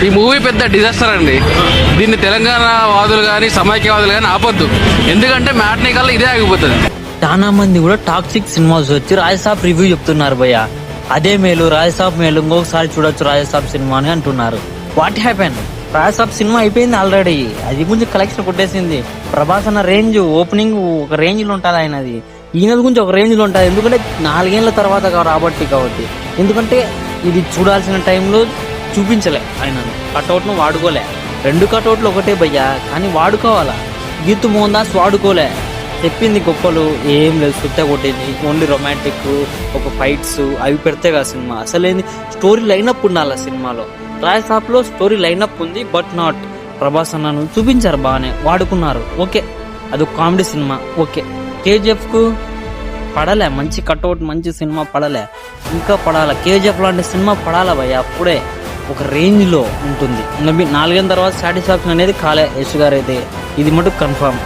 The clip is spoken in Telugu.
ఈ మూవీ పెద్ద డిజాస్టర్ అండి. దీన్ని తెలంగాణ వాదులు కానీ సమైక్యవాదులు కానీ ఆపొద్దు. ఎందుకంటే మ్యాట్నీ కల్లా ఇదే ఆగిపోతుంది. చాలా మంది కూడా టాక్సిక్ సినిమాస్ వచ్చి రాజసాబ్ రివ్యూ చెప్తున్నారు భయ్య. అదే మేలు, రాజసాబ్ మేలు, ఇంకొకసారి చూడొచ్చు రాజసాబ్ సినిమా అని అంటున్నారు. What happen? రాజసాబ్ సినిమా అయిపోయింది ఆల్రెడీ. అది కొంచెం కలెక్షన్ కొట్టేసింది. ప్రభాస్ అన్న రేంజ్ ఓపెనింగ్ ఒక రేంజ్ లో ఉంటుంది ఆయనది. ఈయనది గురించి ఒక రేంజ్ లో ఉంటుంది. ఎందుకంటే 4 ఏళ్ల తర్వాత కాబట్టి ఎందుకంటే ఇది చూడాల్సిన టైంలో చూపించలే. ఆయన కట్అవుట్ ను వాడుకోలే. 2 కట్అవుట్లు ఒకటే భయ్యా, కానీ వాడుకోవాలా. గీతు మోహన్ దాస్ వాడుకోలే. చెప్పింది గొప్పలు ఏం లేదు, సుత్త కొట్టింది. ఓన్లీ రొమాంటిక్, ఒక ఫైట్స్ అవి పెడితే కదా సినిమా. అసలు ఏంది స్టోరీ లైనప్ ఉండాలి ఆ సినిమాలో. రాజసాబ్ లో స్టోరీ లైనప్ ఉంది, బట్ నాట్. ప్రభాస్ అన్నను చూపించారు, బాగానే వాడుకున్నారు, ఓకే. అది ఒక కామెడీ సినిమా, ఓకే. కేజీఎఫ్ కు పడలే, మంచి కట్అవుట్, మంచి సినిమా పడలే, ఇంకా పడాల. కేజీఎఫ్ లాంటి సినిమా పడాలా భయ్య, అప్పుడే ఒక రేంజ్ లో ఉంటుంది. 4 ఏళ్ళ తర్వాత సాటిస్ఫాక్షన్ అనేది కాలే యశ్ గారు అయితే, ఇది మటుకు కన్ఫర్మ్.